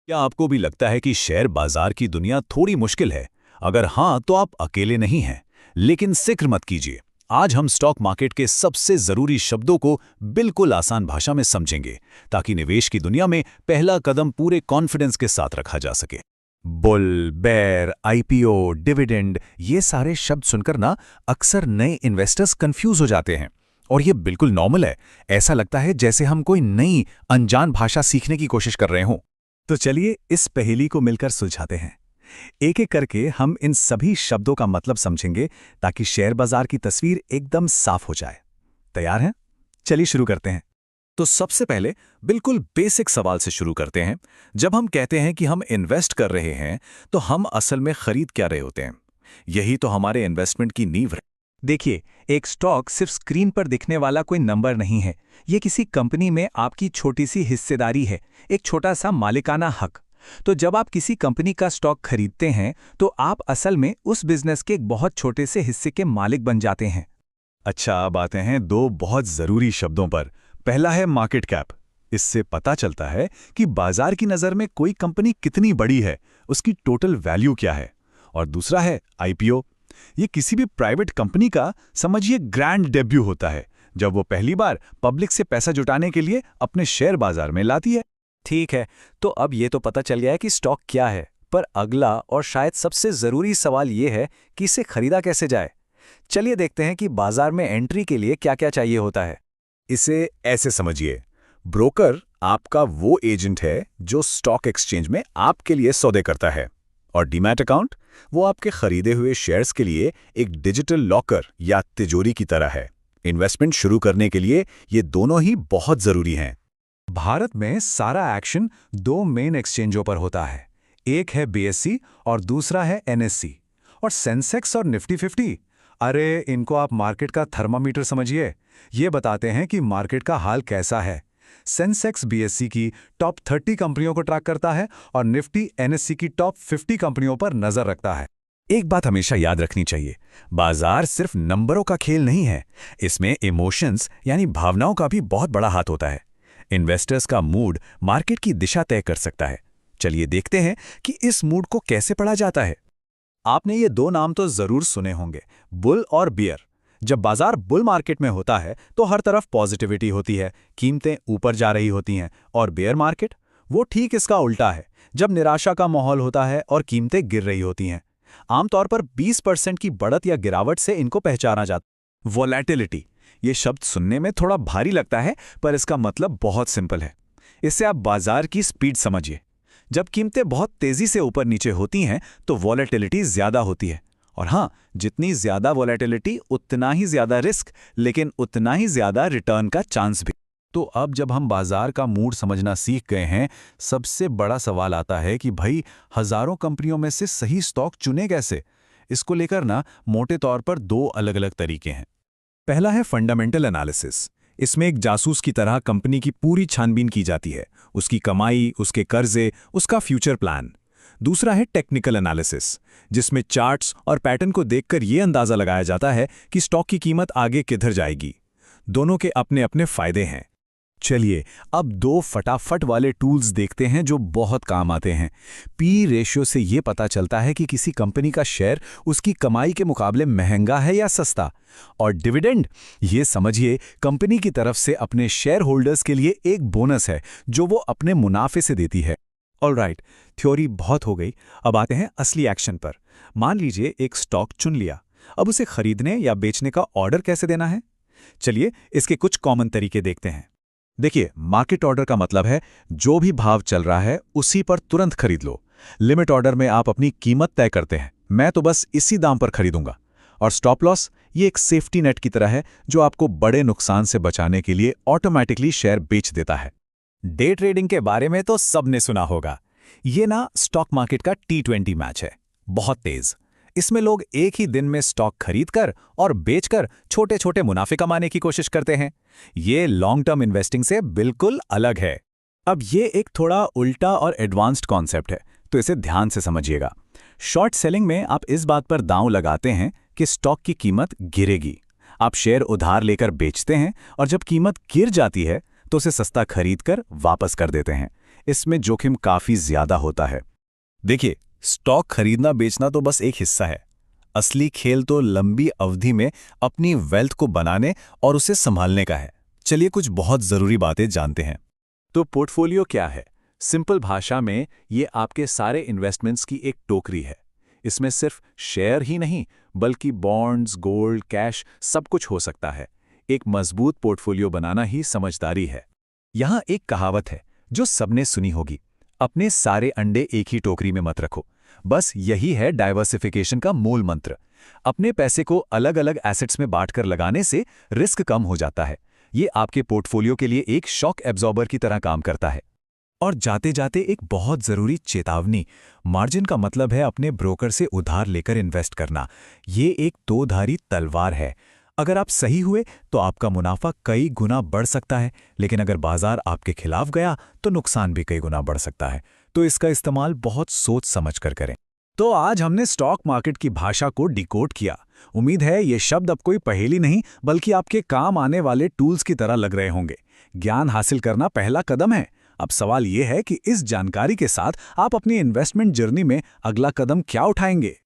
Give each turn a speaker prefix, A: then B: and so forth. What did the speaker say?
A: क्या आपको भी लगता है कि शेयर बाजार की दुनिया थोड़ी मुश्किल है? अगर हाँ, तो आप अकेले नहीं हैं। लेकिन फिक्र मत कीजिए। आज हम स्टॉक मार्केट के सबसे जरूरी शब्दों को बिल्कुल आसान भाषा में समझेंगे, ताकि निवेश की दुनिया में पहला कदम पूरे कॉन्फिडेंस के साथ रखा जा सके। बुल, बेयर, आईपीओ, डिविडेंड, ये सारे शब्द सुनकर ना अक्सर नए इन्वेस्टर्स कंफ्यूज हो जाते हैं। और ये बिल्कुल नॉर्मल है। ऐसा लगता है जैसे हम कोई नई अनजान भाषा सीखने की कोशिश कर रहे हों। तो चलिए इस पहेली को मिलकर सुलझाते हैं। एक एक करके हम इन सभी शब्दों का मतलब समझेंगे, ताकि शेयर बाजार की तस्वीर एकदम साफ हो जाए। तैयार हैं? चलिए शुरू करते हैं। तो सबसे पहले बिल्कुल बेसिक सवाल से शुरू करते हैं। जब हम कहते हैं कि हम इन्वेस्ट कर रहे हैं, तो हम असल में खरीद क्या रहे होते हैं? यही तो हमारे इन्वेस्टमेंट की नींव है। देखिए, एक स्टॉक सिर्फ स्क्रीन पर दिखने वाला कोई नंबर नहीं है। ये किसी कंपनी में आपकी छोटी सी हिस्सेदारी है, एक छोटा सा मालिकाना हक। तो जब आप किसी कंपनी का स्टॉक खरीदते हैं, तो आप असल में उस बिजनेस के एक बहुत छोटे से हिस्से के मालिक बन जाते हैं। अच्छा, अब आते हैं दो बहुत जरूरी शब्दों पर। पहला है मार्केट कैप। इससे पता चलता है कि बाजार की नज़र में कोई कंपनी कितनी बड़ी है, उसकी टोटल वैल्यू क्या है। और दूसरा है आईपीओ। ये किसी भी प्राइवेट कंपनी का, समझिए, ग्रैंड डेब्यू होता है, जब वो पहली बार पब्लिक से पैसा जुटाने के लिए अपने शेयर बाजार में लाती है। ठीक है, तो अब ये तो पता चल गया है कि स्टॉक क्या है, पर अगला और शायद सबसे जरूरी सवाल ये है कि इसे खरीदा कैसे जाए। चलिए देखते हैं कि बाजार में एंट्री के लिए क्या क्या चाहिए होता है। इसे ऐसे समझिए, ब्रोकर आपका वो एजेंट है जो स्टॉक एक्सचेंज में आपके लिए सौदे करता है, और डीमैट अकाउंट वो आपके खरीदे हुए शेयर्स के लिए एक डिजिटल लॉकर या तिजोरी की तरह है। इन्वेस्टमेंट शुरू करने के लिए ये दोनों ही बहुत जरूरी हैं। भारत में सारा एक्शन दो मेन एक्सचेंजों पर होता है। एक है बीएसई और दूसरा है एनएसई। और सेंसेक्स और निफ्टी 50, अरे इनको आप मार्केट का थर्मामीटर समझिए। ये बताते हैं कि मार्केट का हाल कैसा है। सेंसेक्स बीएसई की टॉप 30 कंपनियों को ट्रैक करता है और निफ्टी एनएसई की टॉप 50 कंपनियों पर नजर रखता है। एक बात हमेशा याद रखनी चाहिए, बाजार सिर्फ नंबरों का खेल नहीं है। इसमें इमोशंस यानी भावनाओं का भी बहुत बड़ा हाथ होता है। इन्वेस्टर्स का मूड मार्केट की दिशा तय कर सकता है। चलिए देखते हैं कि इस मूड को कैसे पढ़ा जाता है। आपने ये दो नाम तो जरूर सुने होंगे, बुल और बियर। जब बाजार बुल मार्केट में होता है तो हर तरफ पॉजिटिविटी होती है, कीमतें ऊपर जा रही होती हैं। और बेयर मार्केट, वो ठीक इसका उल्टा है, जब निराशा का माहौल होता है और कीमतें गिर रही होती हैं। आमतौर पर 20% की बढ़त या गिरावट से इनको पहचाना जाता है। वोलेटिलिटी, ये शब्द सुनने में थोड़ा भारी लगता है, पर इसका मतलब बहुत सिंपल है। इससे आप बाजार की स्पीड समझिए। जब कीमतें बहुत तेजी से ऊपर नीचे होती हैं तो वोलेटिलिटी ज्यादा होती है। और हाँ, जितनी ज्यादा वोलेटिलिटी उतना ही ज्यादा रिस्क, लेकिन उतना ही ज्यादा रिटर्न का चांस भी। तो अब जब हम बाजार का मूड समझना सीख गए हैं, सबसे बड़ा सवाल आता है कि भाई, हजारों कंपनियों में से सही स्टॉक चुने कैसे? इसको लेकर ना मोटे तौर पर दो अलग अलग तरीके हैं। पहला है फंडामेंटल एनालिसिस। इसमें एक जासूस की तरह कंपनी की पूरी छानबीन की जाती है, उसकी कमाई, उसके कर्जे, उसका फ्यूचर प्लान। दूसरा है टेक्निकल एनालिसिस, जिसमें चार्ट्स और पैटर्न को देखकर यह अंदाजा लगाया जाता है कि स्टॉक की कीमत आगे किधर जाएगी। दोनों के अपने अपने फायदे हैं। चलिए अब दो फटाफट वाले टूल्स देखते हैं जो बहुत काम आते हैं। पी रेशियो से यह पता चलता है कि किसी कंपनी का शेयर उसकी कमाई के मुकाबले महंगा है या सस्ता। और डिविडेंड, ये समझिए, कंपनी की तरफ से अपने शेयर होल्डर्स के लिए एक बोनस है जो वो अपने मुनाफे से देती है। ऑलराइट, थ्योरी बहुत हो गई, अब आते हैं असली एक्शन पर। मान लीजिए एक स्टॉक चुन लिया, अब उसे खरीदने या बेचने का ऑर्डर कैसे देना है? चलिए इसके कुछ कॉमन तरीके देखते हैं। देखिए, मार्केट ऑर्डर का मतलब है जो भी भाव चल रहा है उसी पर तुरंत खरीद लो। लिमिट ऑर्डर में आप अपनी कीमत तय करते हैं, मैं तो बस इसी दाम पर खरीदूंगा। और स्टॉप लॉस, ये एक सेफ्टी नेट की तरह है जो आपको बड़े नुकसान से बचाने के लिए ऑटोमेटिकली शेयर बेच देता है। डे ट्रेडिंग के बारे में तो सबने सुना होगा। ये ना स्टॉक मार्केट का T20 मैच है, बहुत तेज। इसमें लोग एक ही दिन में स्टॉक खरीदकर और बेचकर छोटे छोटे मुनाफे कमाने की कोशिश करते हैं। ये लॉन्ग टर्म इन्वेस्टिंग से बिल्कुल अलग है। अब ये एक थोड़ा उल्टा और एडवांस्ड कॉन्सेप्ट है, तो इसे ध्यान से समझिएगा। शॉर्ट सेलिंग में आप इस बात पर दांव लगाते हैं कि स्टॉक की कीमत गिरेगी। आप शेयर उधार लेकर बेचते हैं और जब कीमत गिर जाती है तो उसे सस्ता खरीदकर वापस कर देते हैं। इसमें जोखिम काफी ज्यादा होता है। देखिए, स्टॉक खरीदना बेचना तो बस एक हिस्सा है। असली खेल तो लंबी अवधि में अपनी वेल्थ को बनाने और उसे संभालने का है। चलिए कुछ बहुत जरूरी बातें जानते हैं। तो पोर्टफोलियो क्या है? सिंपल भाषा में ये आपके सारे इन्वेस्टमेंट्स की एक टोकरी है। इसमें सिर्फ शेयर ही नहीं, बल्कि बॉन्ड्स, गोल्ड, कैश सब कुछ हो सकता है। एक मजबूत पोर्टफोलियो बनाना ही समझदारी है। यहाँ एक कहावत है जो सबने सुनी होगी, अपने सारे अंडे एक ही टोकरी में मत रखो। बस यही है डाइवर्सिफिकेशन का मूल मंत्र। अपने पैसे को अलग अलग एसेट्स में बांटकर लगाने से रिस्क कम हो जाता है। ये आपके पोर्टफोलियो के लिए एक शॉक एब्जॉर्बर की तरह काम करता है। और जाते जाते एक बहुत जरूरी चेतावनी, मार्जिन का मतलब है अपने ब्रोकर से उधार लेकर इन्वेस्ट करना। ये एक दो-धारी तलवार है। अगर आप सही हुए तो आपका मुनाफा कई गुना बढ़ सकता है, लेकिन अगर बाजार आपके खिलाफ गया तो नुकसान भी कई गुना बढ़ सकता है। तो इसका इस्तेमाल बहुत सोच समझ कर करें। तो आज हमने स्टॉक मार्केट की भाषा को डिकोड किया। उम्मीद है ये शब्द अब कोई पहेली नहीं, बल्कि आपके काम आने वाले टूल्स की तरह लग रहे होंगे। ज्ञान हासिल करना पहला कदम है। अब सवाल यह है कि इस जानकारी के साथ आप अपनी इन्वेस्टमेंट जर्नी में अगला कदम क्या उठाएंगे।